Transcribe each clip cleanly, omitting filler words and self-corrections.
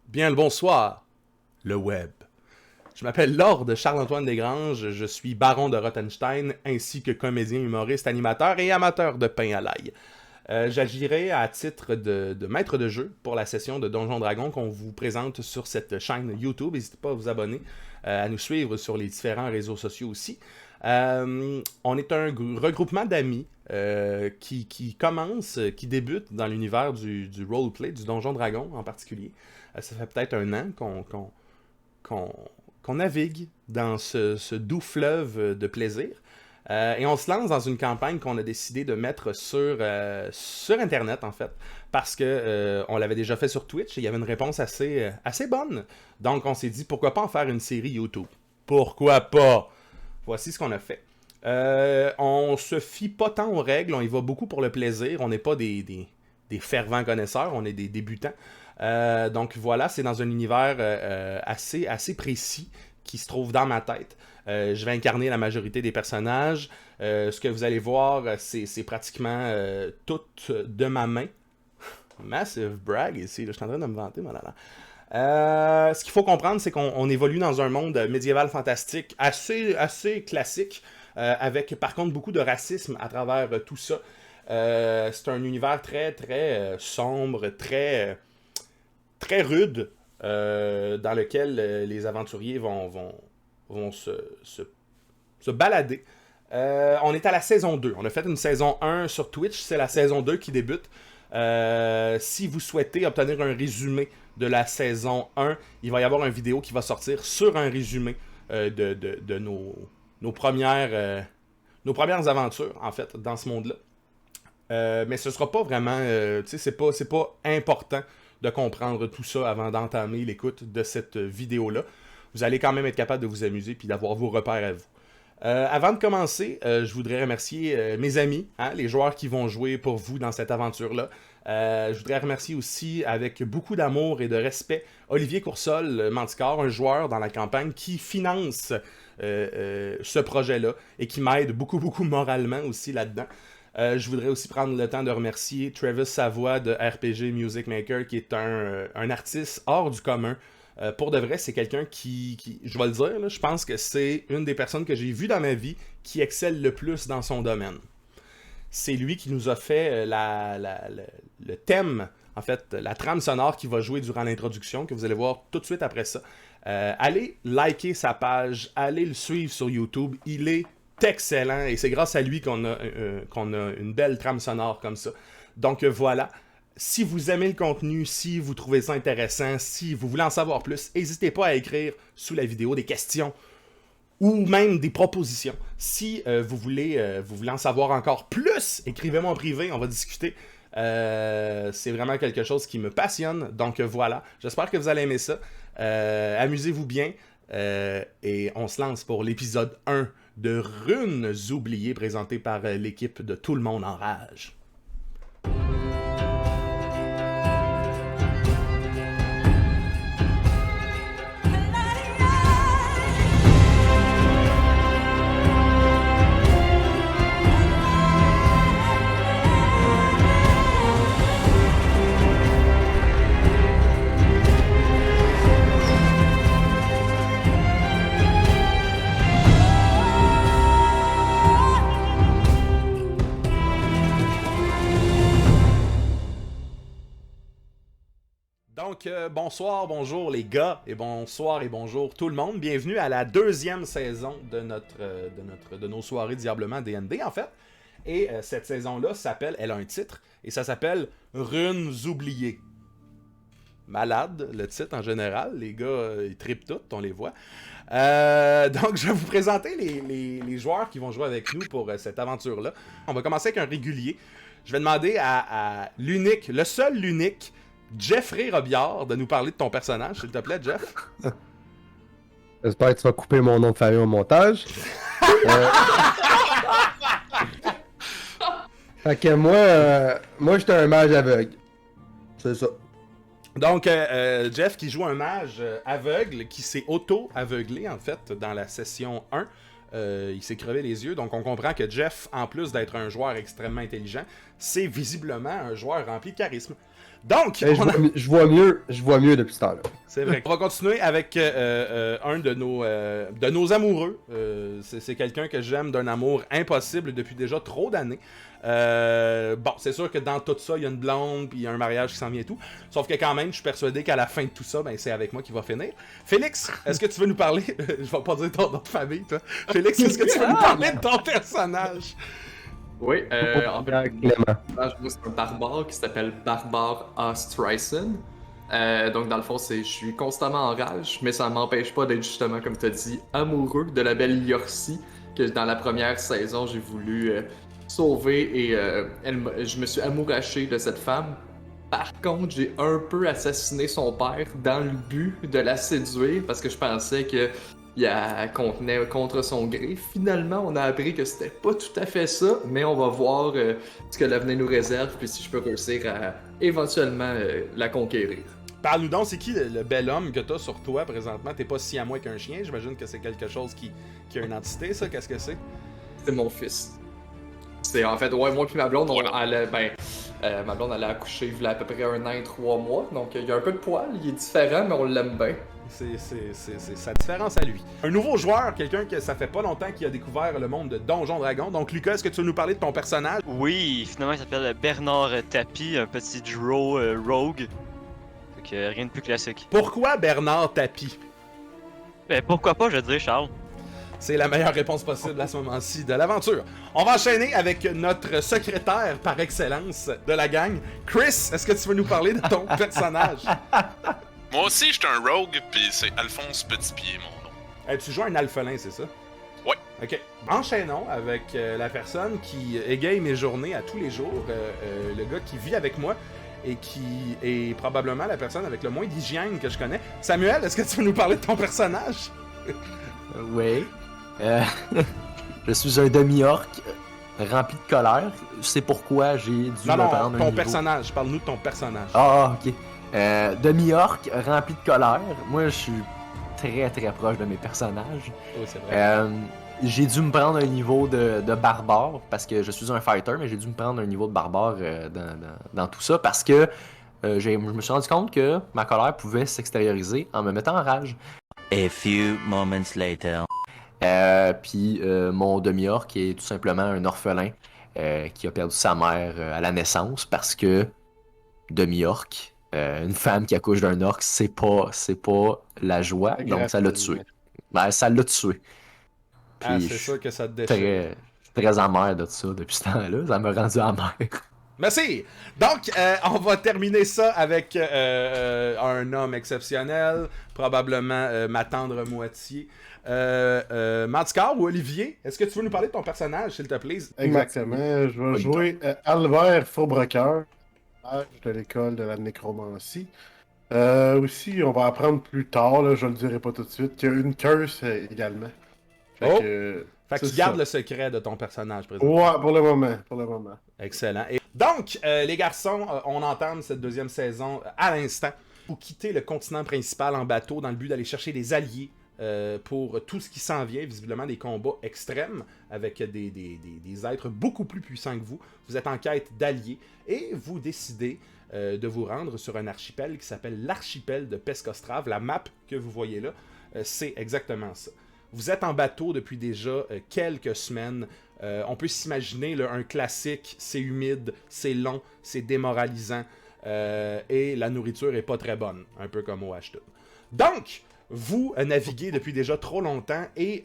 Bien le bonsoir, le web. Je m'appelle Lord Charles-Antoine Desgranges, je suis baron de Rothenstein, ainsi que comédien, humoriste, animateur et amateur de pain à l'ail. J'agirai à titre de maître de jeu pour la session de Donjon Dragon qu'on vous présente sur cette chaîne YouTube. N'hésitez pas à vous abonner, à nous suivre sur les différents réseaux sociaux aussi. On est un regroupement d'amis qui commence, qui débute dans l'univers du roleplay, du Donjon Dragon en particulier. Ça fait peut-être un an qu'on navigue dans ce doux fleuve de plaisir. Et on se lance dans une campagne qu'on a décidé de mettre sur Internet, en fait, parce que on l'avait déjà fait sur Twitch et il y avait une réponse assez bonne. Donc on s'est dit, pourquoi pas en faire une série YouTube? Pourquoi pas? Voici ce qu'on a fait. On se fie pas tant aux règles, on y va beaucoup pour le plaisir. On n'est pas des fervents connaisseurs, on est des débutants. Donc voilà, c'est dans un univers assez précis qui se trouve dans ma tête. Je vais incarner la majorité des personnages. Ce que vous allez voir, c'est pratiquement tout de ma main. Massive brag ici, là, je suis en train de me vanter, mon là. Ce qu'il faut comprendre, c'est qu'on évolue dans un monde médiéval fantastique assez classique, avec par contre beaucoup de racisme à travers tout ça. C'est un univers très sombre, très rude, dans lequel les aventuriers vont se balader. On est à la saison 2. On a fait une saison 1 sur Twitch, c'est la saison 2 qui débute. Si vous souhaitez obtenir un résumé de la saison 1, il va y avoir une vidéo qui va sortir sur un résumé de nos premières aventures, en fait, dans ce monde-là. Mais ce sera pas vraiment... c'est pas important de comprendre tout ça avant d'entamer l'écoute de cette vidéo-là. Vous allez quand même être capable de vous amuser puis d'avoir vos repères à vous. Avant de commencer, je voudrais remercier mes amis, les joueurs qui vont jouer pour vous dans cette aventure-là. Je voudrais remercier aussi, avec beaucoup d'amour et de respect, Olivier Coursol, Manticore, un joueur dans la campagne qui finance ce projet-là et qui m'aide beaucoup moralement aussi là-dedans. Je voudrais aussi prendre le temps de remercier Travis Savoie de RPG Music Maker, qui est un artiste hors du commun. Pour de vrai, c'est quelqu'un qui je vais le dire, là, je pense que c'est une des personnes que j'ai vues dans ma vie qui excelle le plus dans son domaine. C'est lui qui nous a fait le thème, en fait, la trame sonore qui va jouer durant l'introduction, que vous allez voir tout de suite après ça. Allez liker sa page, allez le suivre sur YouTube, il est excellent et c'est grâce à lui qu'on a une belle trame sonore comme ça. Donc voilà. Si vous aimez le contenu, si vous trouvez ça intéressant, si vous voulez en savoir plus, n'hésitez pas à écrire sous la vidéo des questions ou même des propositions. Si vous voulez en savoir encore plus, écrivez-moi en privé, on va discuter. C'est vraiment quelque chose qui me passionne. Donc voilà, j'espère que vous allez aimer ça. Amusez-vous bien. Et on se lance pour l'épisode 1 de Runes oubliées présenté par l'équipe de Tout le monde en rage. Donc, bonsoir, bonjour les gars, et bonsoir et bonjour tout le monde. Bienvenue à la deuxième saison de nos soirées Diablement D&D, en fait. Et cette saison-là elle a un titre, et ça s'appelle Runes oubliées. Malade, le titre en général. Les gars, ils trippent tout, on les voit. Donc, je vais vous présenter les joueurs qui vont jouer avec nous pour cette aventure-là. On va commencer avec un régulier. Je vais demander à l'unique, l'unique, Jeffrey Robillard, de nous parler de ton personnage, s'il te plaît, Jeff. J'espère que tu vas couper mon nom de famille au montage. Fait que moi j'étais un mage aveugle. C'est ça. Donc, Jeff qui joue un mage aveugle, qui s'est auto-aveuglé, en fait, dans la session 1. Il s'est crevé les yeux, donc on comprend que Jeff, en plus d'être un joueur extrêmement intelligent, c'est visiblement un joueur rempli de charisme. Donc, je vois mieux depuis ce temps-là. c'est vrai. On va continuer avec un de nos amoureux. C'est quelqu'un que j'aime d'un amour impossible depuis déjà trop d'années. Bon, c'est sûr que dans tout ça, il y a une blonde, puis il y a un mariage qui s'en vient et tout. Sauf que quand même, je suis persuadé qu'à la fin de tout ça, ben, c'est avec moi qu'il va finir. Félix, est-ce que tu veux nous parler... je vais pas dire ton nom de famille, toi. Félix, est-ce que tu veux nous parler de ton personnage? Oui, en fait, Clément. c'est un barbare qui s'appelle Barbare Ostreisen. Donc, dans le fond, je suis constamment en rage, mais ça m'empêche pas d'être justement, comme tu as dit, amoureux de la belle Yorcie, que dans la première saison, j'ai voulu sauver et je me suis amouraché de cette femme. Par contre, j'ai un peu assassiné son père dans le but de la séduire parce que je pensais que il contenait contre son gré. Finalement, on a appris que c'était pas tout à fait ça, mais on va voir ce que l'avenir nous réserve, puis si je peux réussir à éventuellement la conquérir. Parle-nous donc, c'est qui le bel homme que t'as sur toi présentement? T'es pas si à moi qu'un chien, j'imagine que c'est quelque chose qui a une entité, ça? Qu'est-ce que c'est? C'est mon fils. C'est en fait, ouais, moi puis ma blonde, ma blonde elle a accouché il y a à peu près 1 an et 3 mois, donc il y a un peu de poil, il est différent, mais on l'aime bien. C'est sa différence à lui. Un nouveau joueur, quelqu'un que ça fait pas longtemps qu'il a découvert le monde de Donjons Dragons. Donc Lucas, est-ce que tu veux nous parler de ton personnage? Oui, finalement il s'appelle Bernard Tapie, un petit Drow rogue. Fait que rien de plus classique. Pourquoi Bernard Tapie? Ben pourquoi pas, je dirais Charles. C'est la meilleure réponse possible à ce moment-ci de l'aventure. On va enchaîner avec notre secrétaire par excellence de la gang. Chris, est-ce que tu veux nous parler de ton personnage? Moi aussi, je suis un rogue, puis c'est Alphonse Petitpied, mon nom. Tu joues un alphelin, c'est ça? Ouais. Ok. Enchaînons avec la personne qui égaye mes journées à tous les jours, le gars qui vit avec moi et qui est probablement la personne avec le moins d'hygiène que je connais. Samuel, est-ce que tu veux nous parler de ton personnage? Oui. Je suis un demi-orc rempli de colère. Je sais pourquoi j'ai dû me prendre un ton niveau. personnage. Parle-nous de ton personnage. Ok. Demi-orc rempli de colère. Moi, je suis très très proche de mes personnages. Oh, c'est vrai. J'ai dû me prendre un niveau de barbare parce que je suis un fighter, mais j'ai dû me prendre un niveau de barbare dans tout ça parce que je me suis rendu compte que ma colère pouvait s'extérioriser en me mettant en rage. A few moments later. Puis mon demi-orc est tout simplement un orphelin qui a perdu sa mère à la naissance parce que demi-orc, une femme qui accouche d'un orc, c'est pas la joie, donc ça l'a tué. Ben, ça l'a tué. Puis c'est sûr que ça te déchire. très amer de ça depuis ce temps-là, ça m'a rendu amer. Merci! Donc, on va terminer ça avec un homme exceptionnel, probablement ma tendre moitié. Manticore ou Olivier, est-ce que tu veux nous parler de ton personnage, s'il te plaît? Exactement, je vais jouer Albert Faubrecoeur, de l'école de la nécromancie. Aussi, on va apprendre plus tard, là, je ne le dirai pas tout de suite, qu'il y a une curse également. Fait que tu gardes le secret de ton personnage, présentement. Ouais, pour le moment. Excellent. Et donc, les garçons, on entame cette deuxième saison à l'instant. Vous quittez le continent principal en bateau dans le but d'aller chercher des alliés pour tout ce qui s'en vient, visiblement des combats extrêmes avec des êtres beaucoup plus puissants que vous. Vous êtes en quête d'alliés et vous décidez de vous rendre sur un archipel qui s'appelle l'archipel de Pescostrave. La map que vous voyez là, c'est exactement ça. Vous êtes en bateau depuis déjà quelques semaines. On peut s'imaginer là, un classique, c'est humide, c'est long, c'est démoralisant et la nourriture est pas très bonne, un peu comme au Ashton. Donc, vous naviguez depuis déjà trop longtemps et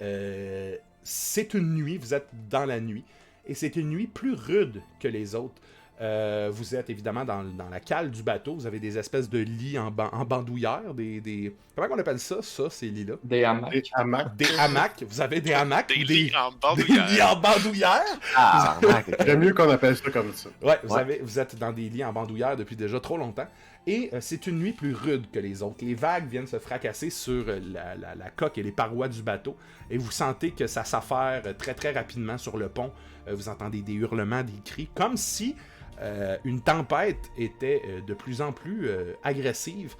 c'est une nuit, vous êtes dans la nuit et c'est une nuit plus rude que les autres. Vous êtes évidemment dans la cale du bateau. Vous avez des espèces de lits en bandoulière. Comment on appelle ça, ces lits-là? Des hamacs. Des hamacs. Vous avez des hamacs. Des lits en bandoulière. Des lits en bandoulière. J'aime mieux qu'on appelle ça comme ça. Ouais, vous êtes dans des lits en bandoulière depuis déjà trop longtemps. Et c'est une nuit plus rude que les autres. Les vagues viennent se fracasser sur la coque et les parois du bateau. Et vous sentez que ça s'affaire très très rapidement sur le pont. Vous entendez des hurlements, des cris. Comme si une tempête était de plus en plus agressive,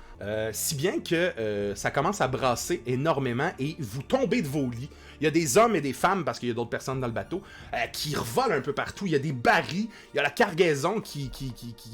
si bien que ça commence à brasser énormément et vous tombez de vos lits. Il y a des hommes et des femmes, parce qu'il y a d'autres personnes dans le bateau, qui revolent un peu partout. Il y a des barils, il y a la cargaison qui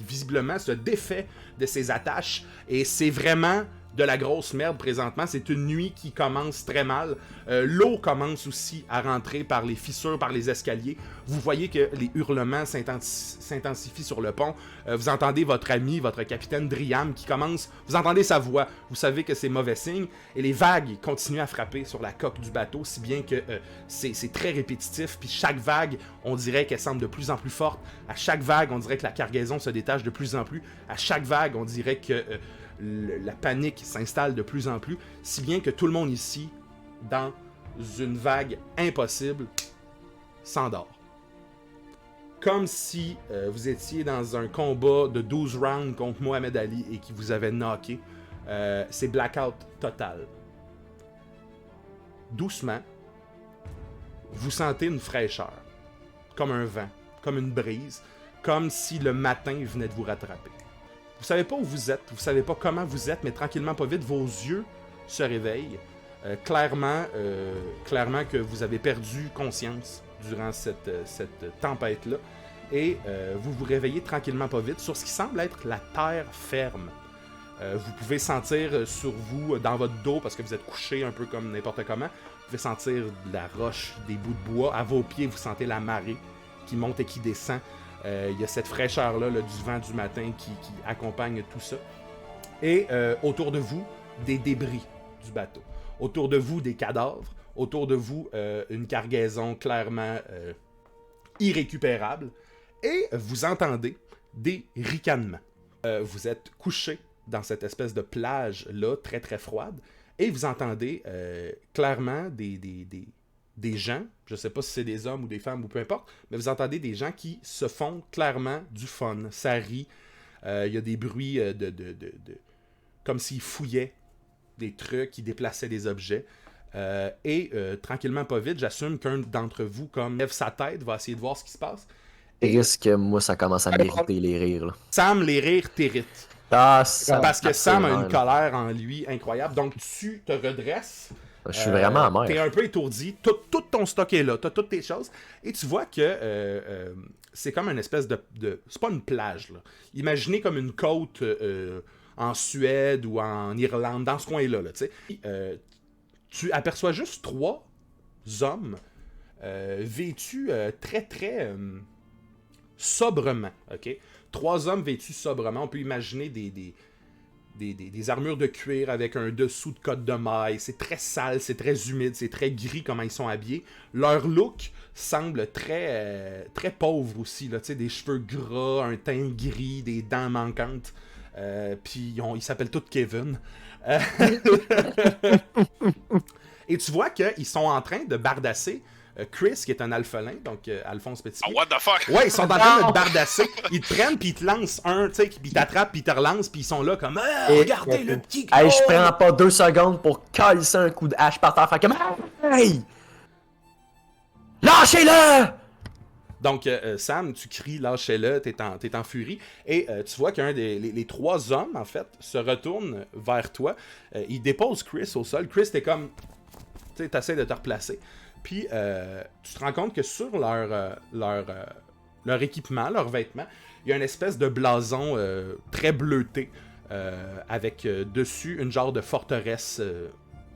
visiblement se défait de ses attaches. Et c'est vraiment de la grosse merde présentement. C'est une nuit qui commence très mal. L'eau commence aussi à rentrer par les fissures, par les escaliers. Vous voyez que les hurlements s'intensifient sur le pont. Vous entendez votre ami, votre capitaine Driam qui commence... Vous entendez sa voix. Vous savez que c'est mauvais signe. Et les vagues continuent à frapper sur la coque du bateau, si bien que c'est très répétitif. Puis chaque vague, on dirait qu'elle semble de plus en plus forte. À chaque vague, on dirait que la cargaison se détache de plus en plus. À chaque vague, on dirait que... la panique s'installe de plus en plus, si bien que tout le monde ici, dans une vague impossible, s'endort. Comme si vous étiez dans un combat de 12 rounds contre Mohamed Ali et qui vous avait knocké. C'est blackout total. Doucement, vous sentez une fraîcheur, comme un vent, comme une brise, comme si le matin venait de vous rattraper. Vous savez pas où vous êtes, vous savez pas comment vous êtes, mais tranquillement, pas vite, vos yeux se réveillent. Clairement que vous avez perdu conscience durant cette tempête-là. Et vous vous réveillez tranquillement, pas vite, sur ce qui semble être la terre ferme. Vous pouvez sentir sur vous, dans votre dos, parce que vous êtes couché un peu comme n'importe comment, vous pouvez sentir de la roche, des bouts de bois. À vos pieds, vous sentez la marée qui monte et qui descend. Il y a cette fraîcheur-là du vent du matin qui accompagne tout ça. Et autour de vous, des débris du bateau. Autour de vous, des cadavres. Autour de vous, une cargaison clairement irrécupérable. Et vous entendez des ricanements. Vous êtes couché dans cette espèce de plage-là, très très froide. Et vous entendez clairement des gens, je sais pas si c'est des hommes ou des femmes ou peu importe, mais vous entendez des gens qui se font clairement du fun. Ça rit. Il y a des bruits comme s'ils fouillaient des trucs, qui déplaçaient des objets. Et tranquillement, pas vite, j'assume qu'un d'entre vous comme lève sa tête, va essayer de voir ce qui se passe. Et risque que moi, ça commence à m'irriter les rires. Là. Sam, les rires t'irritent. Ah, Sam, parce que Sam a une colère en lui incroyable. Donc tu te redresses. Je suis vraiment amer. T'es un peu étourdi, tout ton stock est là, t'as toutes tes choses, et tu vois que c'est comme une espèce de... C'est pas une plage, là. Imaginez comme une côte en Suède ou en Irlande, dans ce coin-là, là, tu sais. Tu aperçois juste 3 hommes vêtus très, très sobrement, ok? 3 hommes vêtus sobrement, on peut imaginer des armures de cuir avec un dessous de cotte de maille. C'est très sale, c'est très humide, c'est très gris comment ils sont habillés. Leur look semble très, très pauvre aussi. Là, des cheveux gras, un teint gris, des dents manquantes. Puis ils s'appellent tous Kevin. Et tu vois qu'ils sont en train de bardasser Chris, qui est un alphelin, donc Alphonse Petit. Oh, what the fuck? Ouais, ils sont en train de te bardasser. Ils te prennent, puis ils te lancent un, tu sais, puis ils t'attrapent, puis ils te relancent, puis ils sont là comme regardez le petit gars! Hey, je prends pas 2 secondes pour calisser un coup de hache par terre, faire comme hey! Lâchez-le! Donc, Sam, tu cries, lâchez-le, t'es en furie. Et tu vois qu'un les 3 hommes, en fait, se retournent vers toi. Ils déposent Chris au sol. Chris, t'es comme... Tu sais, t'essaies de te replacer. Puis, tu te rends compte que sur leur équipement, leurs vêtements, il y a une espèce de blason très bleuté, avec dessus une genre de forteresse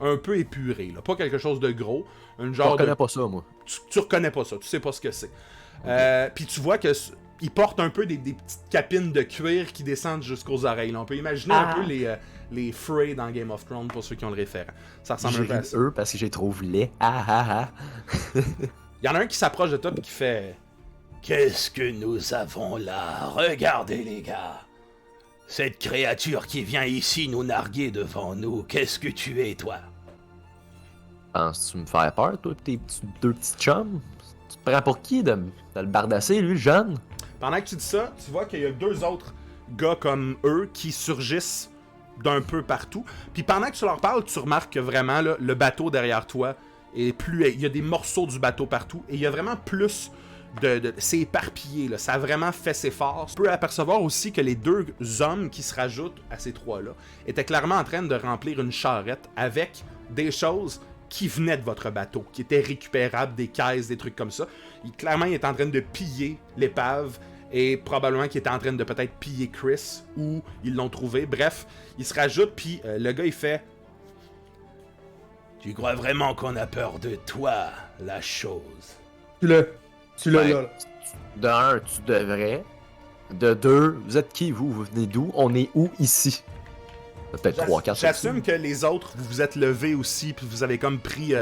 un peu épurée. Là. Pas quelque chose de gros. Je reconnais pas ça, moi. Tu reconnais pas ça, tu sais pas ce que c'est. Puis tu vois qu'ils portent un peu des petites capines de cuir qui descendent jusqu'aux oreilles. Là. On peut imaginer un peu les Frey dans Game of Thrones pour ceux qui ont le référent. Ça ressemble un peu à ça. Eux parce que je les trouve laids. Il y en a un qui s'approche de toi et qui fait « Qu'est-ce que nous avons là? Regardez les gars! Cette créature qui vient ici nous narguer devant nous, qu'est-ce que tu es, toi? » Penses-tu me faire peur, toi, tes 2 petits chums? Tu te prends pour qui de le bardasser, lui, le jeune? Pendant que tu dis ça, tu vois qu'il y a 2 autres gars comme eux qui surgissent d'un peu partout. Puis pendant que tu leur parles, tu remarques que vraiment, là, le bateau derrière toi est plus... Il y a des morceaux du bateau partout. Et il y a vraiment plus s'est éparpillé, là. Ça a vraiment fait ses forces. On peut apercevoir aussi que les 2 hommes qui se rajoutent à ces 3-là étaient clairement en train de remplir une charrette avec des choses qui venaient de votre bateau, qui étaient récupérables, des caisses, des trucs comme ça. Clairement, il est en train de piller l'épave et probablement qu'il était en train de peut-être piller Chris ou ils l'ont trouvé. Bref, il se rajoute, puis le gars, il fait... Tu crois vraiment qu'on a peur de toi, la chose? Tu l'as Ben, là. De un, tu devrais. De deux, vous êtes qui, vous? Vous venez d'où? On est où ici? Peut-être 3-4. J'assume que les autres, vous vous êtes levés aussi, puis vous avez comme pris,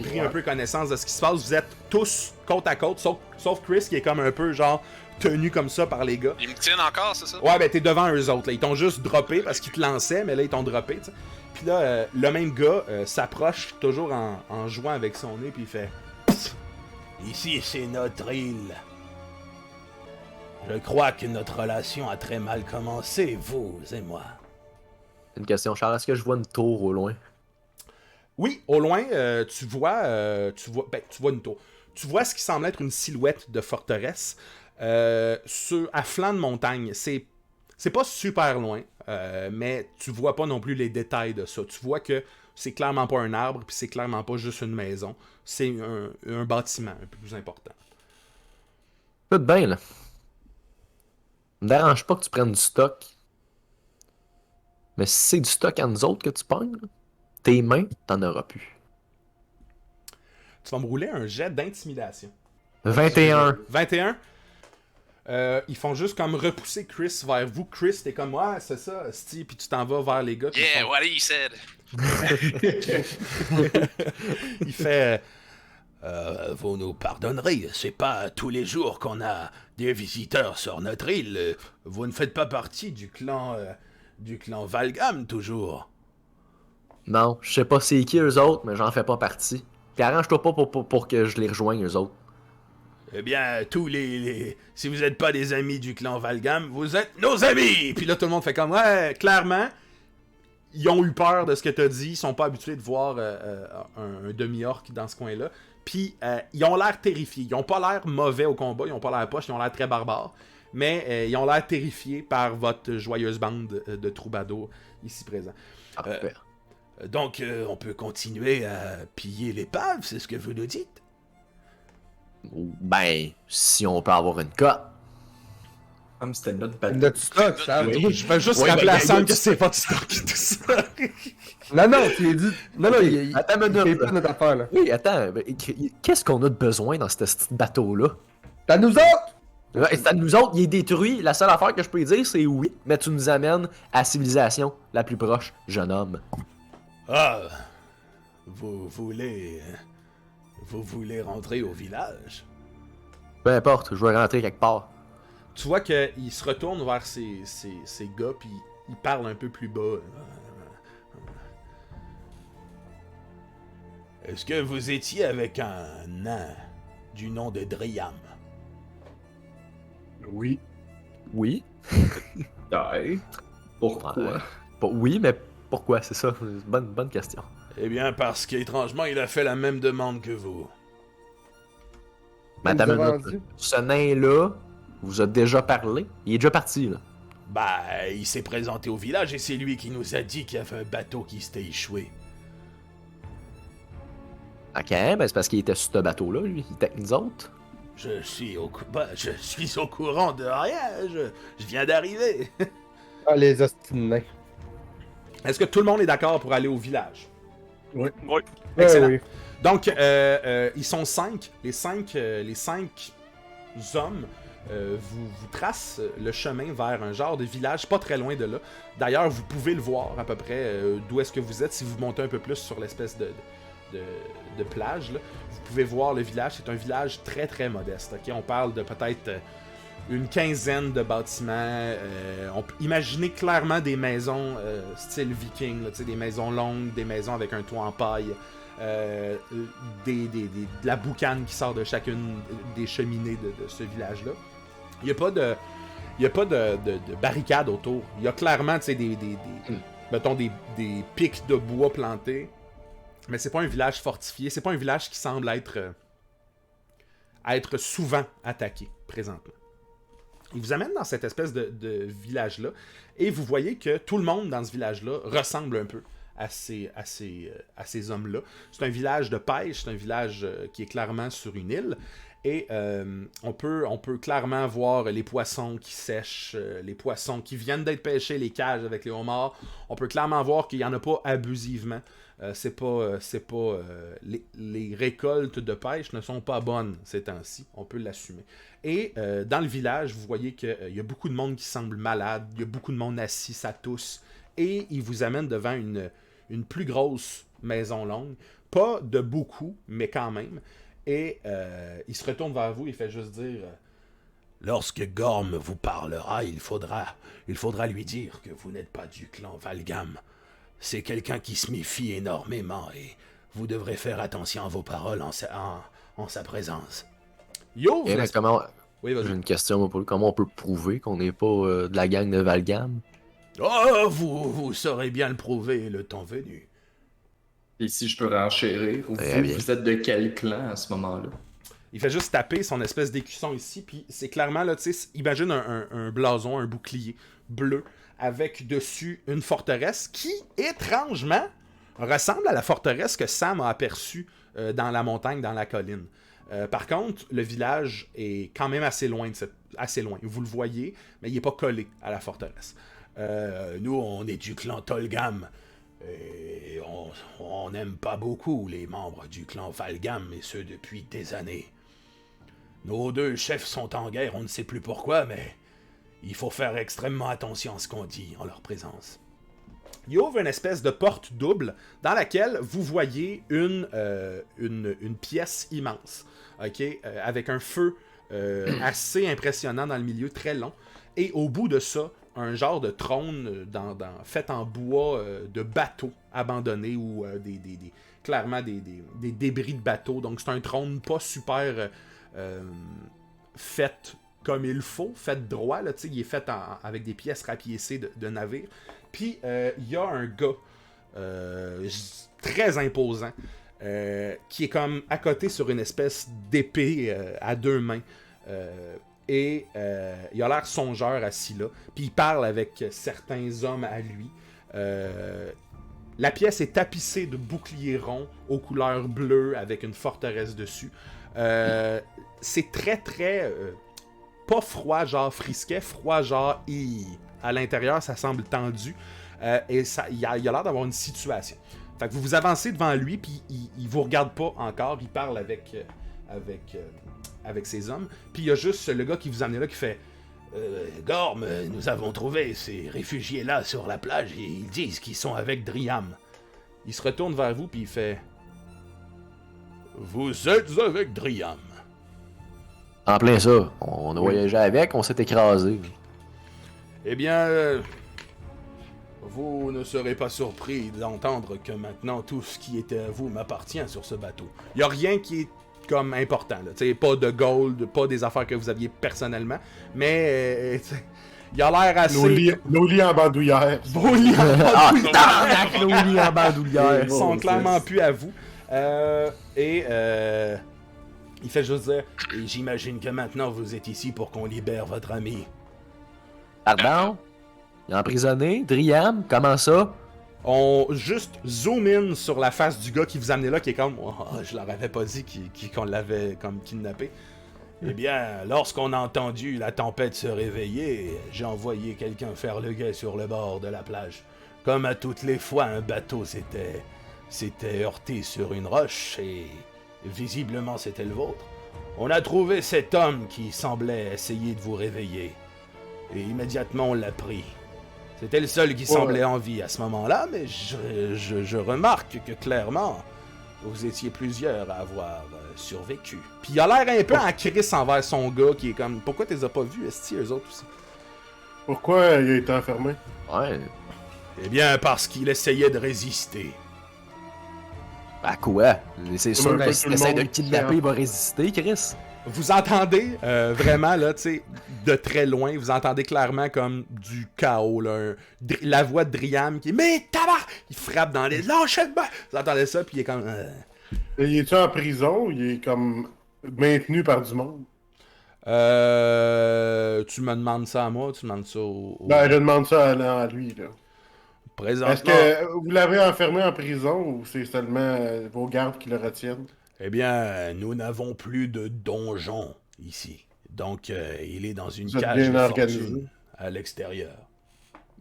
pris un peu connaissance de ce qui se passe. Vous êtes tous côte à côte, sauf Chris qui est comme un peu genre tenu comme ça par les gars. Ils me tiennent encore, c'est ça? Ouais, ben t'es devant eux autres, là. Ils t'ont juste droppé parce qu'ils te lançaient, mais là ils t'ont droppé, tu sais. Puis là, le même gars s'approche toujours en jouant avec son nez, puis il fait... Ici, c'est notre île. Je crois que notre relation a très mal commencé, vous et moi. Une question, Charles. Est-ce que je vois une tour au loin? Oui, au loin, tu vois une tour. Tu vois ce qui semble être une silhouette de forteresse à flanc de montagne. C'est pas super loin, mais tu vois pas non plus les détails de ça. Tu vois que c'est clairement pas un arbre, puis c'est clairement pas juste une maison. C'est un bâtiment un peu plus important. Écoute bien, là. Me dérange pas que tu prennes du stock. Mais si c'est du stock à nous autres que tu pognes, là, tes mains, t'en auras plus. Tu vas me rouler un jet d'intimidation. 21. 21. Ils font juste comme repousser Chris vers vous. Chris, t'es comme, ouais, c'est ça, Steve, puis tu t'en vas vers les gars. Yeah, what he said! Il fait... vous nous pardonnerez, c'est pas tous les jours qu'on a des visiteurs sur notre île. Vous ne faites pas partie du clan Valgam, toujours. Non, je sais pas c'est qui eux autres, mais j'en fais pas partie. Puis arrange-toi pas pour que je les rejoigne eux autres. Eh bien, si vous n'êtes pas des amis du clan Valgam, vous êtes nos amis! Puis là, tout le monde fait comme, ouais, clairement, ils ont eu peur de ce que t'as dit, ils sont pas habitués de voir un demi-orc dans ce coin-là. Puis, ils ont l'air terrifiés. Ils ont pas l'air mauvais au combat, ils ont pas l'air poche, ils ont l'air très barbares. Mais ils ont l'air terrifiés par votre joyeuse bande de troubadours ici présents. Donc, on peut continuer à piller l'épave, c'est ce que vous nous dites? Ben, si on peut avoir une cote. Comme c'était notre bateau. Notre stock, ça. Oui, je vais juste Oui, rappeler ben, à Sam que c'est pas du stock et tout ça. Non, tu l'as dit. Non, il Attends une fait minute. pas notre affaire, là. Oui, attends. Qu'est-ce qu'on a de besoin dans ce petit bateau-là? T'as nous autres! Ouais, c'est à nous autres, il est détruit. La seule affaire que je peux dire, c'est oui, mais tu nous amènes à la civilisation la plus proche, jeune homme. Ah, vous voulez rentrer au village? Peu importe, je vais rentrer quelque part. Tu vois qu'il se retourne vers ses gars, puis il parle un peu plus bas. Est-ce que vous étiez avec un nain du nom de Driam? Oui. Oui. Ouais. Pourquoi? Oui, mais pourquoi? C'est ça, c'est une bonne question. Eh bien, parce qu'étrangement, il a fait la même demande que vous. Madame, nous a vendu. ce nain-là vous a déjà parlé? Il est déjà parti, là. Bah, il s'est présenté au village et c'est lui qui nous a dit qu'il y avait un bateau qui s'était échoué. Ok, ben c'est parce qu'il était sur ce bateau-là, lui. Il était avec nous autres. Je suis au courant de rien, je viens d'arriver. Ah, les ostinés. Est-ce que tout le monde est d'accord pour aller au village? Oui. Oui. Excellent. Oui. Donc, ils sont 5. Les cinq hommes vous tracent le chemin vers un genre de village pas très loin de là. D'ailleurs, vous pouvez le voir à peu près d'où est-ce que vous êtes si vous montez un peu plus sur l'espèce de plage. Là. Vous pouvez voir le village. C'est un village très très modeste. Okay? On parle de peut-être une quinzaine de bâtiments. On peut imaginer clairement des maisons style viking, là, des maisons longues, des maisons avec un toit en paille. De la boucane qui sort de chacune des cheminées de ce village-là. Il n'y a pas de barricades autour. Il y a clairement mettons des pics de bois plantés. Mais c'est pas un village fortifié. C'est pas un village qui semble être à être souvent attaqué présentement. Il vous amène dans cette espèce de village-là, et vous voyez que tout le monde dans ce village-là ressemble un peu à ces hommes-là. C'est un village de pêche, c'est un village qui est clairement sur une île, et on peut clairement voir les poissons qui sèchent, les poissons qui viennent d'être pêchés, les cages avec les homards. On peut clairement voir qu'il n'y en a pas abusivement. Les récoltes de pêche ne sont pas bonnes ces temps-ci, on peut l'assumer. Et dans le village, vous voyez qu'il y a beaucoup de monde qui semble malade, il y a beaucoup de monde assis, ça tousse, et il vous amène devant une plus grosse maison longue, pas de beaucoup, mais quand même, et il se retourne vers vous, il fait juste dire lorsque Gorm vous parlera, il faudra lui dire que vous n'êtes pas du clan Valgam. C'est quelqu'un qui se méfie énormément et vous devrez faire attention à vos paroles en sa présence. Yo, Eh ben, comment... Oui, vas-y. J'ai une question, moi, pour lui. Comment on peut prouver qu'on n'est pas de la gang de Valgam? Oh, vous saurez bien le prouver le temps venu. Et si je peux renchérir, vous êtes de quel clan à ce moment-là? Il fait juste taper son espèce d'écusson ici, puis c'est clairement, là, tu sais, imagine un blason, un bouclier bleu, avec dessus une forteresse qui, étrangement, ressemble à la forteresse que Sam a aperçue dans la montagne, dans la colline. Par contre, le village est quand même assez loin. Vous le voyez, mais il n'est pas collé à la forteresse. Nous, on est du clan Tolgam. Et on n'aime pas beaucoup les membres du clan Valgam, et ce depuis des années. Nos deux chefs sont en guerre, on ne sait plus pourquoi, mais il faut faire extrêmement attention à ce qu'on dit en leur présence. Il ouvre une espèce de porte double dans laquelle vous voyez une pièce immense, avec un feu assez impressionnant dans le milieu, très long, et au bout de ça, un genre de trône fait en bois de bateaux abandonnés ou clairement des débris de bateaux. Donc c'est un trône pas super fait comme il faut, fait droit. Là, il est fait avec des pièces rapiécées de navires. Puis il y a un gars très imposant qui est comme à côté sur une espèce d'épée à deux mains. Et il a l'air songeur assis là. Puis il parle avec certains hommes à lui. La pièce est tapissée de boucliers ronds aux couleurs bleues avec une forteresse dessus. C'est très très... pas froid genre frisquet, froid genre... À l'intérieur, ça semble tendu. Et il a l'air d'avoir une situation. Fait que vous vous avancez devant lui, puis il vous regarde pas encore. Il parle avec ses hommes. Puis il y a juste le gars qui vous amène là qui fait Gorm, nous avons trouvé ces réfugiés-là sur la plage et ils disent qu'ils sont avec Driam. Il se retourne vers vous puis il fait Vous êtes avec Driam. En plein ça. On a voyagé avec, on s'est écrasé. Eh bien, vous ne serez pas surpris d'entendre que maintenant tout ce qui était à vous m'appartient sur ce bateau. Il n'y a rien qui est comme important, là. T'sais, pas de gold, pas des affaires que vous aviez personnellement, mais il a l'air assez... Nos lits en bandoulière. Vos lits en bandoulière! Tabarnak, nos lits en bandoulière! Ils sont clairement plus à vous. Il fait juste dire « Et j'imagine que maintenant vous êtes ici pour qu'on libère votre ami. » Pardon? Il est emprisonné? Driam? Comment ça? On juste zoom in sur la face du gars qui vous amenait là, qui est comme oh, je leur avais pas dit qu'on l'avait comme kidnappé. Eh bien, lorsqu'on a entendu la tempête se réveiller, j'ai envoyé quelqu'un faire le guet sur le bord de la plage. Comme à toutes les fois, un bateau s'était heurté sur une roche et visiblement c'était le vôtre. On a trouvé cet homme qui semblait essayer de vous réveiller. Et immédiatement on l'a pris. C'était le seul qui semblait en vie à ce moment-là, mais je remarque que clairement, vous étiez plusieurs à avoir survécu. Puis il a l'air un peu en crise envers son gars, qui est comme, pourquoi tu les as pas vus, esti, eux autres aussi? Pourquoi il a été enfermé? Ouais. Eh bien, parce qu'il essayait de résister. À quoi? C'est sûr un peu que tout si le t'essaies de monde le kidnapper, il va résister, Chris. Vous entendez vraiment, là, tu sais, de très loin, vous entendez clairement comme du chaos, là. La voix de Driam qui est « Mais tabac! » Il frappe dans les... « Lâchez-moi! » Vous entendez ça, puis il est comme... Et il est-tu en prison? Il est comme maintenu par du monde? Tu me demandes ça à moi, tu demandes ça Ben, je demande ça à lui, là. Présentement. Est-ce que vous l'avez enfermé en prison ou c'est seulement vos gardes qui le retiennent? Eh bien, nous n'avons plus de donjon ici. Donc, il est dans une Vous êtes cage bien de organisé. fortune à l'extérieur.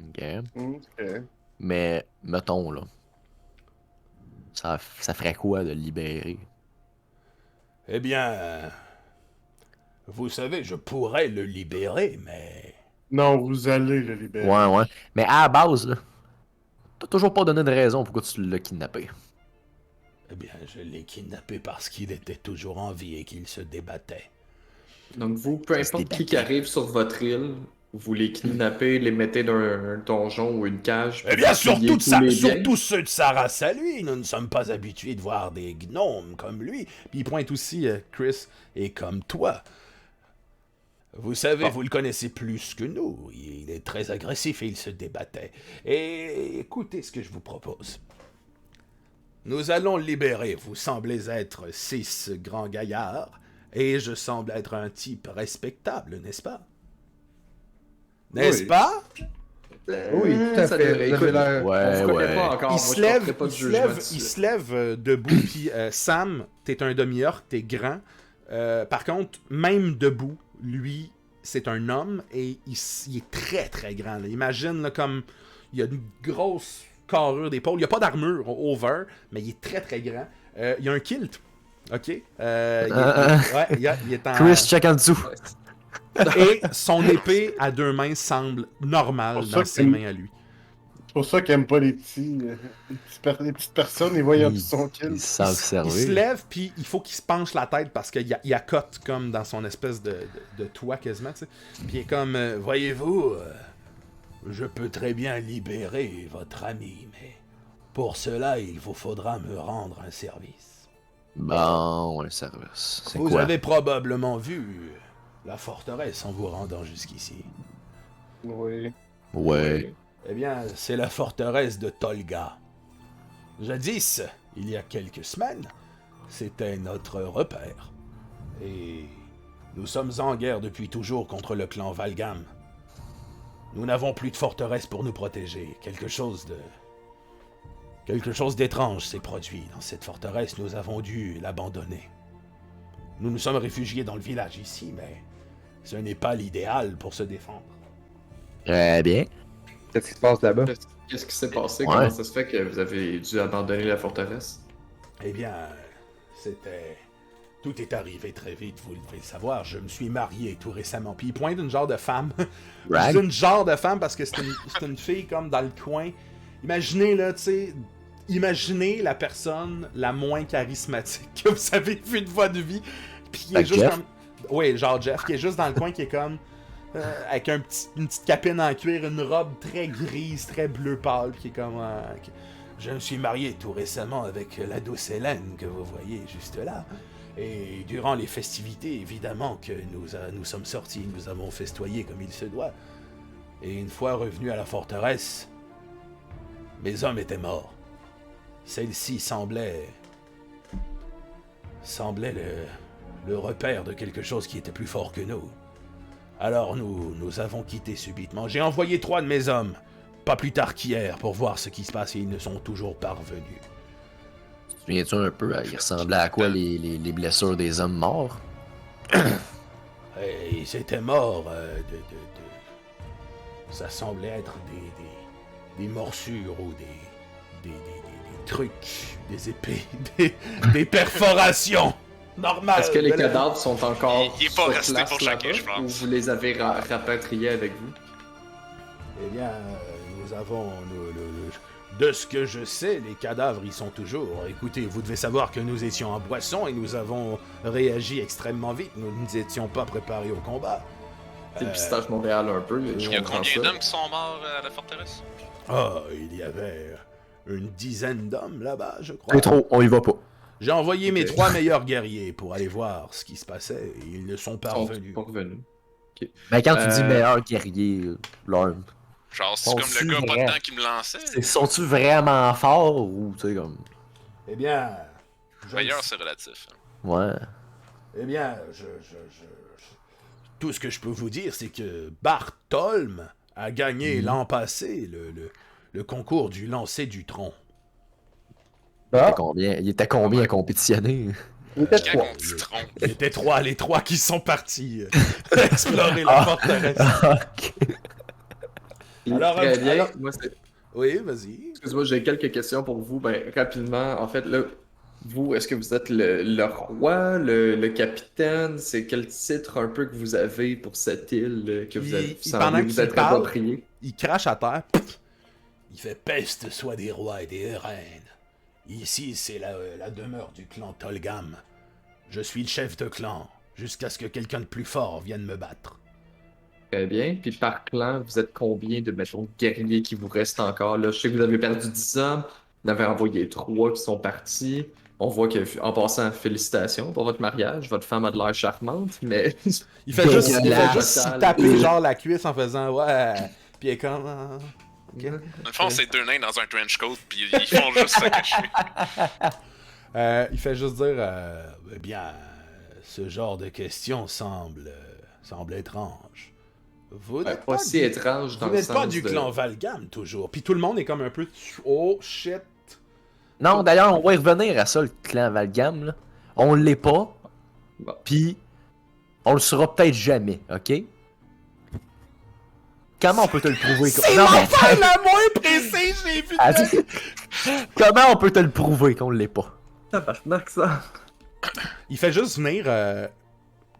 Ok. Ok. Mais, mettons, là. Ça ferait quoi de le libérer? Eh bien, vous savez, je pourrais le libérer, mais... Non, vous allez le libérer. Ouais. Mais à la base, là, t'as toujours pas donné de raison pourquoi tu l'as kidnappé. Eh bien, je l'ai kidnappé parce qu'il était toujours en vie et qu'il se débattait. Donc vous, peu Ça se importe débattait. qui arrive sur votre île, vous les kidnappez, les mettez dans un donjon ou une cage. Eh bien, puis vous fouillez tous les biens. surtout ceux de sa race à lui. Nous ne sommes pas habitués de voir des gnomes comme lui. Puis il pointe aussi, Chris, et comme toi. Vous savez, vous le connaissez plus que nous. Il est très agressif et il se débattait. Et écoutez ce que je vous propose. Nous allons le libérer. Vous semblez être 6 grands gaillards. Et je semble être un type respectable, n'est-ce pas? N'est-ce Oui. pas? Oui, tout à Ça fait. devrait- Vous avez l'air- On Ouais, vous connaît ouais. pas encore. Il moi, se je lève, porterai pas de il se jugement lève, dessus. il se lève debout, puis Sam, t'es un demi-orc, t'es grand. Par contre, même debout, lui, c'est un homme et il est très très grand. Là. Imagine là, comme il a une grosse carrure d'épaule. Il n'y a pas d'armure over, mais il est très très grand. Il y a un kilt. Ok? Il est en. Chris, check en dessous. Et son épée à 2 mains semble normale Pour ça dans que ses c'est- mains à lui. C'est pour ça qu'il aime pas les petits, les petites personnes, ils voient Ils son kill. ils savent Il se servir. lève, puis il faut qu'il se penche la tête parce qu'il y a cote comme dans son espèce de toit quasiment, tu sais. Puis il est comme, voyez-vous, je peux très bien libérer votre ami, mais pour cela, il vous faudra me rendre un service. Bon, le service. C'est Vous quoi? avez probablement vu la forteresse en vous rendant jusqu'ici. Oui. Ouais. Eh bien, c'est la forteresse de Tolga. Jadis, il y a quelques semaines, c'était notre repère. Et nous sommes en guerre depuis toujours contre le clan Valgam. Nous n'avons plus de forteresse pour nous protéger. Quelque chose d'étrange s'est produit dans cette forteresse. Nous avons dû l'abandonner. Nous nous sommes réfugiés dans le village ici, mais ce n'est pas l'idéal pour se défendre. Très bien. Qu'est-ce qui se passe là-bas? Qu'est-ce qui s'est passé? Ouais. Comment ça se fait que vous avez dû abandonner la forteresse? Eh bien, c'était... Tout est arrivé très vite, vous devez le savoir. Je me suis marié tout récemment. Puis il pointe une genre de femme. Rag? Je dis une genre de femme parce que c'est une fille comme dans le coin. Imaginez, là, tu sais... Imaginez la personne la moins charismatique que vous avez vue de votre vie. Puis qui est juste Jeff? comme... Oui, genre Jeff, qui est juste dans le coin, qui est comme... avec une petite capine en cuir, une robe très grise, très bleu pâle, qui est comme... je me suis marié tout récemment avec la douce Hélène que vous voyez juste là. Et durant les festivités, évidemment que nous sommes sortis, nous avons festoyé comme il se doit. Et une fois revenus à la forteresse, mes hommes étaient morts. Celle-ci semblait le repère de quelque chose qui était plus fort que nous. Alors nous avons quitté subitement. J'ai envoyé 3 de mes hommes, pas plus tard qu'hier, pour voir ce qui se passe et ils ne sont toujours pas revenus. Tu te souviens-tu un peu, il ressemblait à quoi les blessures des hommes morts? Et ils étaient morts ça semblait être des morsures ou des trucs, des épées, des perforations normales. Est-ce que les de la- cadavres sont encore Il est pas sur resté place pour choquer, là-bas, je pense. ou vous les avez rapatriés avec vous? Eh bien, nous avons... de ce que je sais, les cadavres y sont toujours. Écoutez, vous devez savoir que nous étions en boisson et nous avons réagi extrêmement vite. Nous ne nous étions pas préparés au combat. C'est le pistage Montréal un peu. Il y a combien d'hommes qui sont morts à la forteresse? Ah, il y avait une dizaine d'hommes là-bas, je crois. C'est trop, on y va pas. J'ai envoyé mes Ok. 3 meilleurs guerriers pour aller voir ce qui se passait et ils ne sont pas Ils sont revenus. pas revenus. Mais quand tu dis Euh, meilleur guerrier, l'arme, Genre, c'est Sont-tu comme le gars pas vrais? dedans qui me lançait. sont-tu vraiment forts ou tu sais comme. Eh bien... je ne Meilleur, c'est relatif. Ouais. Eh bien, tout ce que je peux vous dire, c'est que Bartholm a gagné l'an passé le concours du lancer du tronc. Ah, Il était combien à compétitionner? il était Quand 3. on dit tronc. Il était les trois qui sont partis explorer la forteresse. Ok. Alors, Très bien. alors- Moi, c'est- Oui, vas-y. Excuse-moi, j'ai quelques questions pour vous. Ben, rapidement, en fait, là, vous, est-ce que vous êtes le roi, le capitaine? C'est quel titre un peu que vous avez pour cette île que vous avez Pendant semblé vous qu'il être parle, approprié? il crache à terre. Pff. Il fait peste soit des rois et des reines. Ici, c'est la demeure du clan Tolgam. Je suis le chef de clan, jusqu'à ce que quelqu'un de plus fort vienne me battre. Très bien. Puis par clan, vous êtes combien de, mettons, guerriers qui vous restent encore? Là, je sais que vous avez perdu 10 hommes. Vous en avez envoyé 3 qui sont partis. On voit que, en passant, félicitations pour votre mariage. Votre femme a de l'air charmante, mais Il fait juste Dégueulasse. s'y taper genre la cuisse en faisant ouais. Puis il est comme. Ok. Dans le fond, c'est 2 nains dans un trench coat, puis ils font juste se cacher. Il fait juste dire eh bien, ce genre de questions semble étrange. Vous n'êtes pas si étrange dans vous le n'êtes pas sens du de- clan Valgam toujours. Puis tout le monde est comme un peu oh shit. Non, d'ailleurs, on va y revenir à ça, le clan Valgam. Là. On l'est pas. Bon. Puis, on le sera peut-être jamais, ok? Comment on peut te le prouver? C'est Non, mais l'affaire la moins précise j'ai vue. attends. Comment on peut te le prouver qu'on l'est pas? Tabarnak, ça. Il fait juste venir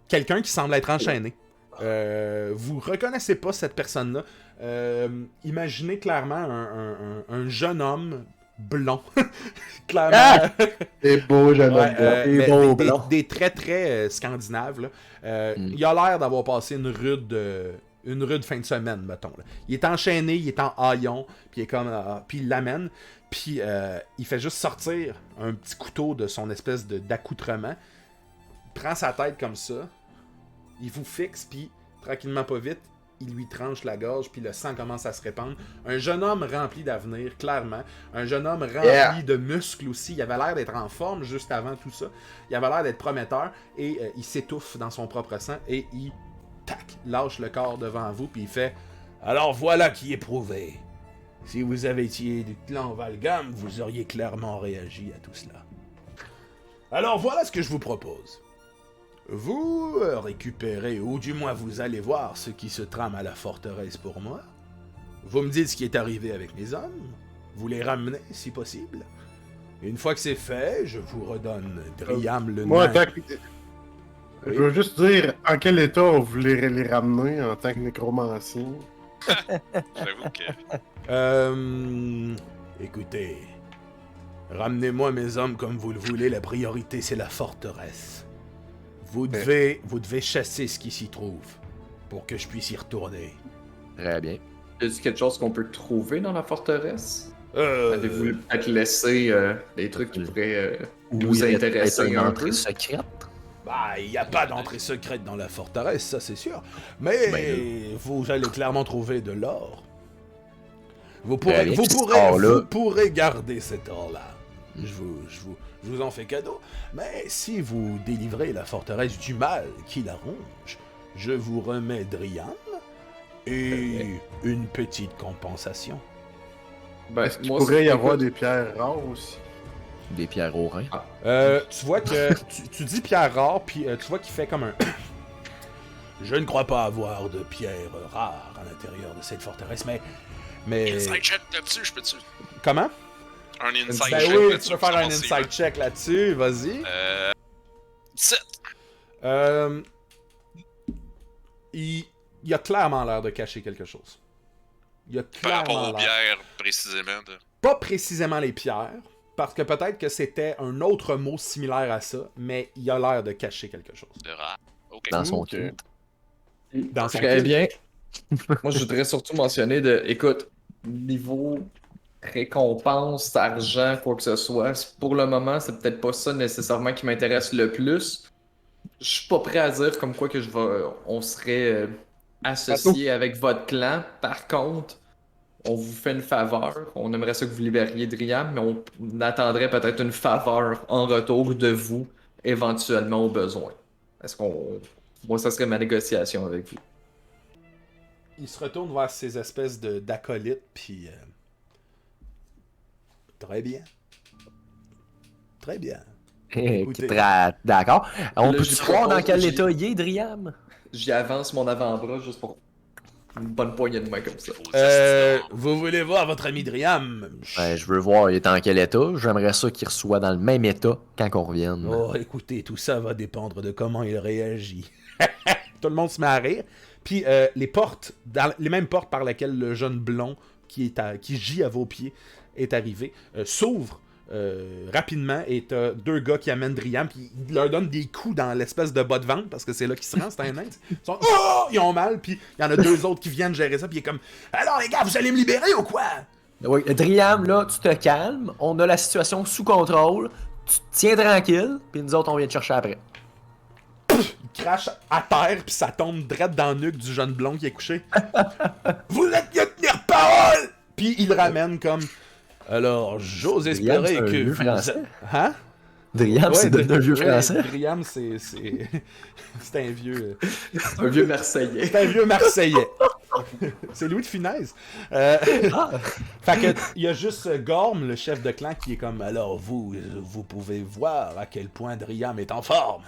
quelqu'un qui semble être enchaîné. Vous reconnaissez pas cette personne-là. Imaginez clairement un jeune homme blond. Clairement. C'est beau, jeune homme. Ouais, C'est mais beau, des, blanc. des traits très scandinaves. Là. Il a l'air d'avoir passé une rude fin de semaine, mettons. Là. Il est enchaîné, il est en haillon, puis il est comme, puis il l'amène, puis il fait juste sortir un petit couteau de son espèce d'accoutrement, il prend sa tête comme ça, il vous fixe, puis tranquillement pas vite, il lui tranche la gorge, puis le sang commence à se répandre. Un jeune homme rempli d'avenir, clairement. Un jeune homme rempli de muscles aussi. Il avait l'air d'être en forme juste avant tout ça. Il avait l'air d'être prometteur, et il s'étouffe dans son propre sang, et il lâche le corps devant vous, puis il fait « Alors voilà qui est prouvé. Si vous avez été du clan Valgam, vous auriez clairement réagi à tout cela. Alors voilà ce que je vous propose. Vous récupérez, ou du moins vous allez voir ce qui se trame à la forteresse pour moi. Vous me dites ce qui est arrivé avec mes hommes. Vous les ramenez, si possible. Une fois que c'est fait, je vous redonne Driam le Moi, nain. je veux juste dire en quel état on voulait les ramener en tant que nécromancien. J'avoue que. Écoutez, ramenez-moi mes hommes comme vous le voulez, la priorité c'est la forteresse. Vous devez chasser ce qui s'y trouve, pour que je puisse y retourner. Très bien. Y a-t-il quelque chose qu'on peut trouver dans la forteresse? Avez-vous peut-être laissé des trucs qui pourraient nous Oui, intéresser peut-être une un entrée peu? secrète. Bah, il n'y a pas d'entrée secrète dans la forteresse, ça c'est sûr. Mais vous allez clairement trouver de l'or. Vous pourrez, bien, vous, puis pourrez, cet or-là- vous pourrez garder cet or-là. Je vous en fais cadeau. Mais si vous délivrez la forteresse du mal qui la ronge, je vous remets Drian et une petite compensation. Ben, Est-ce qu'il moi, pourrait y écoute, avoir des pierres rares aussi? Des pierres au rein. Tu vois que tu dis pierre rare, puis tu vois qu'il fait comme un. Je ne crois pas avoir de pierres rares à l'intérieur de cette forteresse, mais. Inside check là-dessus, je peux-tu? Comment? Un inside Ben check oui, là-dessus. tu peux faire un pour savoir inside check là-dessus, vas-y. 17. Il a clairement l'air de cacher quelque chose. Il a Par rapport clairement aux l'air. bières, précisément. Pas précisément les pierres, parce que peut-être que c'était un autre mot similaire à ça, mais il a l'air de cacher quelque chose. De rare. Ok. Dans son Ok. kit. Dans son Très kit. bien. Moi, je voudrais surtout mentionner écoute, niveau récompense, argent, quoi que ce soit, pour le moment, c'est peut-être pas ça nécessairement qui m'intéresse le plus. Je suis pas prêt à dire comme quoi que on serait associé avec votre clan. Par contre, on vous fait une faveur. On aimerait ça que vous libériez Driam, mais on attendrait peut-être une faveur en retour de vous, éventuellement au besoin. Est-ce qu'on... Moi, ça serait ma négociation avec vous. Il se retourne vers ces espèces d'acolytes, puis... Très bien. Très bien. Écoutez. D'accord. On Là, peut j'y voir dans propose- quel j'y- état il est, Driam? J'y avance mon avant-bras juste pour une bonne poignée de main comme ça. Vous voulez voir votre ami Driam? Ben, je veux voir, il est en quel état. J'aimerais ça qu'il soit dans le même état quand on revienne. Oh, écoutez, tout ça va dépendre de comment il réagit. Tout le monde se met à rire. Puis les portes, les mêmes portes par lesquelles le jeune blond qui gît à vos pieds est arrivé, s'ouvrent rapidement et t'as deux gars qui amènent Driam, puis ils leur donnent des coups dans l'espèce de bas de ventre parce que c'est là qu'ils se rendent, c'est un nain. Ils ont mal, puis il y en a deux autres qui viennent gérer ça, puis il est comme alors les gars, vous allez me libérer ou quoi? Oui, Driam, là, tu te calmes. On a la situation sous contrôle. Tu te tiens tranquille, puis nous autres, on vient te chercher après. Il crache à terre, puis ça tombe direct dans le nuque du jeune blond qui est couché. Vous êtes mieux tenir parole! Puis il le ramène comme alors, j'ose espérer Driam, c'est un que vieux vous... français. Hein? Driam, c'est devenu un vieux ouais, français. Driam, c'est un vieux... Un vieux Marseillais. C'est un vieux Marseillais. C'est Louis de Funès. Fait que il y a juste Gorm, le chef de clan, qui est comme alors vous pouvez voir à quel point Driam est en forme.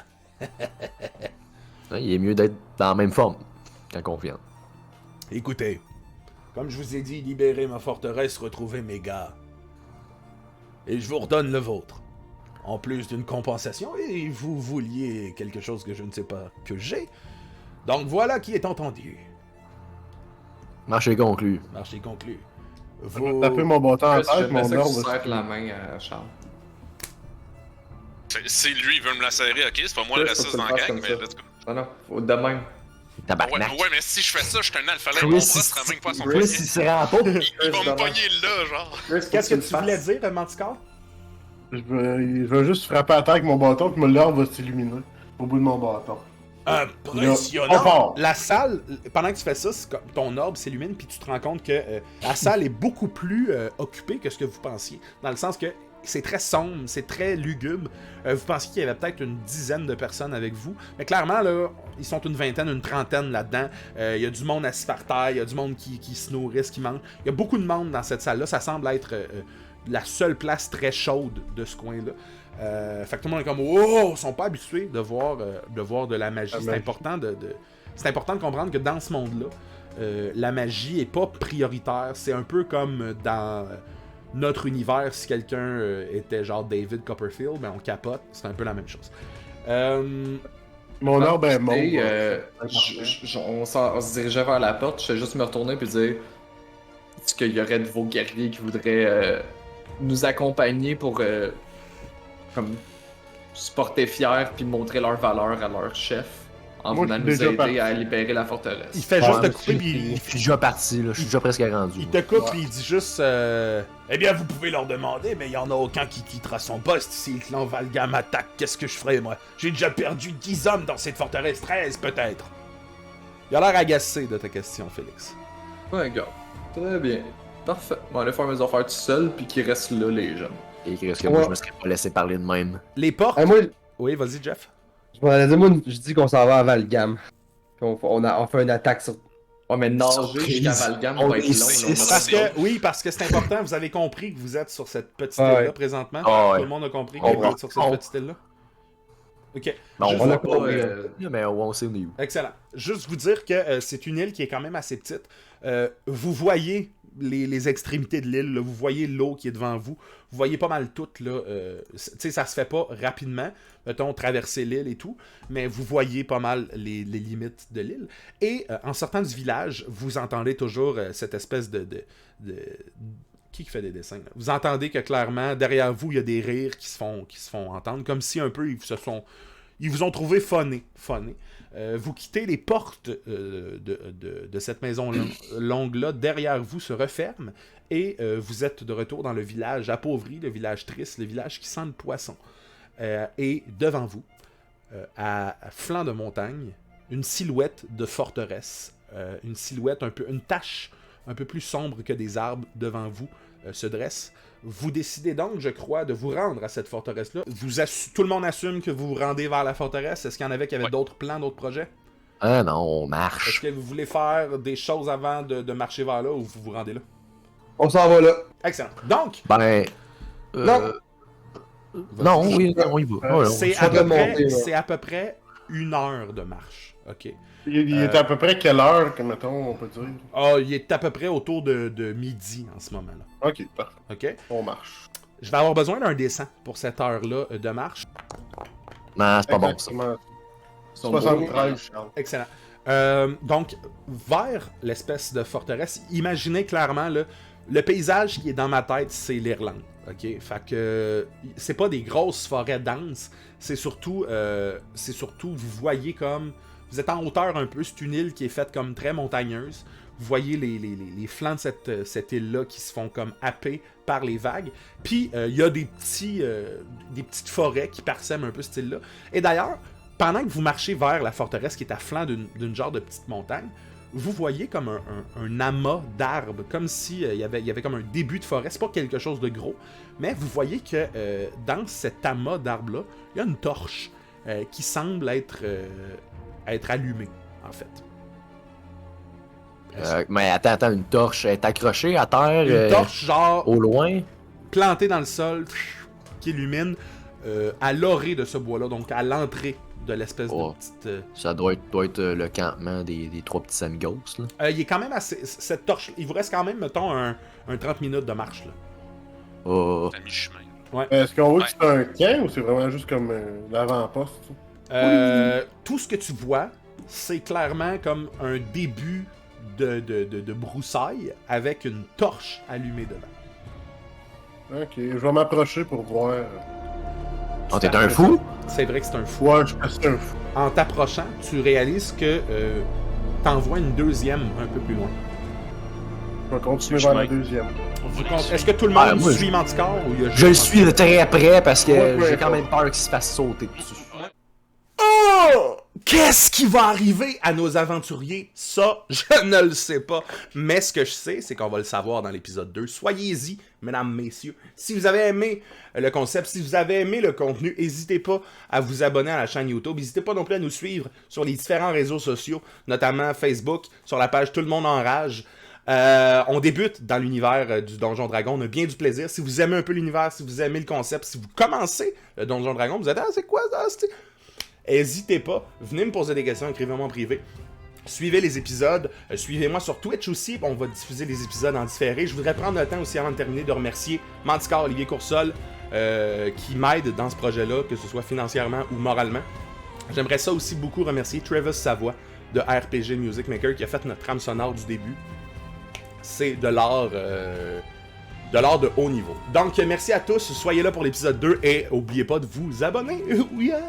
Il est mieux d'être dans la même forme quand on vient. Écoutez, comme je vous ai dit, libérez ma forteresse, retrouvez mes gars. Et je vous redonne le vôtre. En plus d'une compensation, et vous vouliez quelque chose que je ne sais pas que j'ai. Donc voilà qui est entendu. Marché conclu. Marché conclu. Je vais taper mon bâton en tête, J'aimerais mon ça que tu ordre. serres la main à Charles. Si lui, il veut me la serrer, ok, c'est pas moi le Ouais, faut raciste que tu dans le la fasses gang, comme mais ça. let's go. Non, non, faut de même. Tabarnak. Ouais, mais si je fais ça, je suis un alphalin, mon Chris, bras sera même pas à son Chris, poignet. il se rend pas. Il va me pogner là, genre. Qu'est-ce que tu voulais dire, Manticore? Je vais juste frapper à terre avec mon bâton, puis l'ordre va s'illuminer au bout de mon bâton. Impressionnant! Là, fort. La salle, pendant que tu fais ça, ton orbe s'illumine, puis tu te rends compte que la salle est beaucoup plus occupée que ce que vous pensiez. Dans le sens que c'est très sombre, c'est très lugubre. Vous pensiez qu'il y avait peut-être une dizaine de personnes avec vous. Mais clairement, là, ils sont une vingtaine, une trentaine là-dedans. Il y a du monde assis par terre, il y a du monde qui se nourrissent, qui mange. Il y a beaucoup de monde dans cette salle-là. Ça semble être la seule place très chaude de ce coin-là. Fait que tout le monde est comme oh, ils sont pas habitués de voir de la magie. C'est important c'est important de comprendre que dans ce monde-là, la magie est pas prioritaire. C'est un peu comme dans notre univers, si quelqu'un était genre David Copperfield, ben on capote. C'est un peu la même chose. Mon orbe est mauve. Et, on se dirigeait vers la porte, je vais juste me retourner puis dire est-ce qu'il y aurait de vos guerriers qui voudraient nous accompagner pour comme se porter fiers puis montrer leur valeur à leur chef en Moi, venant je nous suis déjà aider parti. à libérer la forteresse. Il fait juste te Ouais, couper, puis je suis déjà parti, là. Je suis déjà presque rendu. il te coupe, puis il dit juste eh bien, vous pouvez leur demander, mais il y en a aucun qui quittera son poste si le clan Valgam attaque. Qu'est-ce que je ferai, moi? J'ai déjà perdu 10 hommes dans cette forteresse, 13 peut-être. Il a l'air agacé de ta question, Félix. Ouais, gars. Très bien. Parfait. On va aller faire mes affaires tout seul puis qu'il reste là, les jeunes. Et qu'est-ce que moi, je me serais pas laissé parler de même. Les portes... Moi, Oui, vas-y, Jeff. je m'en ai dit, moi, je dis qu'on s'en va à Valgam. Puis on fait une attaque sur. Ouais, mais nager Surprise. jusqu'à Valgam On va être est long. six. Parce que, parce que c'est important, vous avez compris que vous êtes sur cette petite Ouais. île-là présentement. Ah ouais. Tout le monde a compris que On vous va- êtes sur cette on- petite île-là. Ok. Non, Juste- on a pas, pas mais on sait où on est où. Excellent. Juste vous dire que c'est une île qui est quand même assez petite. Vous voyez les extrémités de l'île, là. Vous voyez l'eau qui est devant vous. Vous voyez pas mal tout, là. Tu sais, ça se fait pas rapidement. Mettons, traverser l'île et tout. Mais vous voyez pas mal les limites de l'île. Et en sortant du village, vous entendez toujours cette espèce de... Qui fait des dessins, là? Vous entendez que clairement, derrière vous, il y a des rires qui se font entendre. Comme si un peu, ils vous ont trouvé funné. Vous quittez les portes de cette maison longue-là, derrière vous se referment, et vous êtes de retour dans le village appauvri, le village triste, le village qui sent le poisson. Et devant vous, à flanc de montagne, une silhouette de forteresse, une silhouette une tache un peu plus sombre que des arbres devant vous, se dresse. Vous décidez donc, je crois, de vous rendre à cette forteresse-là. Tout le monde assume que vous vous rendez vers la forteresse. Est-ce qu'il y en avait qui avaient d'autres plans, d'autres projets? Ah non, on Est-ce marche. que vous voulez faire des choses avant de marcher vers là ou vous vous rendez là? On s'en va là. Excellent. Donc, Ben. Non. Non, oui, on y va. Oh, non. c'est je suis en train de monter, là. à peu près 1 heure de marche. OK. Il est à peu près quelle heure, que mettons, on peut dire? Ah, il est à peu près autour de midi en ce moment-là. Ok, parfait. OK? On marche. Je vais avoir besoin d'un dessin pour cette heure-là de marche. Non, c'est pas bon ça. Exactement. Son 73, Charles. Excellent. Donc, vers l'espèce de forteresse, imaginez clairement, là, le paysage qui est dans ma tête, c'est l'Irlande. OK? Fait que c'est pas des grosses forêts denses, c'est surtout, vous voyez comme... Vous êtes en hauteur un peu, c'est une île qui est faite comme très montagneuse. Vous voyez les flancs de cette île-là qui se font comme happer par les vagues. Puis, il y a des petites forêts qui parsèment un peu cette île-là. Et d'ailleurs, pendant que vous marchez vers la forteresse qui est à flanc d'une genre de petite montagne, vous voyez comme un amas d'arbres, comme si il y avait comme un début de forêt. C'est pas quelque chose de gros, mais vous voyez que dans cet amas d'arbres-là, il y a une torche qui semble être allumée, en fait. Mais attends, une torche est accrochée à terre. Une torche, genre, Au loin. plantée dans le sol, qui illumine à l'orée de ce bois-là, donc à l'entrée de l'espèce Oh. de petite... Ça doit être le campement des 3 petits amigos, là. il est quand même assez... Cette torche, il vous reste quand même, mettons, un 30 minutes de marche, là. Oh. À mi-chemin. Est-ce qu'on voit que c'est un camp ou c'est vraiment juste comme l'avant-poste? Tout ce que tu vois, c'est clairement comme un début de broussailles avec une torche allumée dedans. Ok, je vais m'approcher pour voir. Oh, t'es un fou? C'est vrai que c'est un fou. Ouais, je pense que c'est un fou. En t'approchant, tu réalises que t'en vois une deuxième un peu plus loin. Je vais continuer vers la deuxième. Est-ce que tout le monde Ah, moi, suit Manticore ou il y a Je le juste suis de très près parce que Ouais, j'ai quand même peur qu'il se fasse sauter dessus. Oh! Qu'est-ce qui va arriver à nos aventuriers? Ça, je ne le sais pas. Mais ce que je sais, c'est qu'on va le savoir dans l'épisode 2. Soyez-y, mesdames, messieurs. Si vous avez aimé le concept, si vous avez aimé le contenu, n'hésitez pas à vous abonner à la chaîne YouTube. N'hésitez pas non plus à nous suivre sur les différents réseaux sociaux, notamment Facebook, sur la page Tout le monde en rage. On débute dans l'univers du Donjon Dragon. On a bien du plaisir. Si vous aimez un peu l'univers, si vous aimez le concept, si vous commencez le Donjon Dragon, vous êtes « Ah, c'est quoi ça? N'hésitez pas, venez me poser des questions, écrivez-moi en privé. Suivez les épisodes, suivez-moi sur Twitch aussi, on va diffuser les épisodes en différé. Je voudrais prendre le temps aussi avant de terminer de remercier Manticore, Olivier Coursol, qui m'aide dans ce projet-là, que ce soit financièrement ou moralement. J'aimerais ça aussi beaucoup remercier Travis Savoie de RPG Music Maker qui a fait notre trame sonore du début. C'est de l'art de haut niveau. Donc merci à tous, soyez là pour l'épisode 2 et n'oubliez pas de vous abonner. Yeah!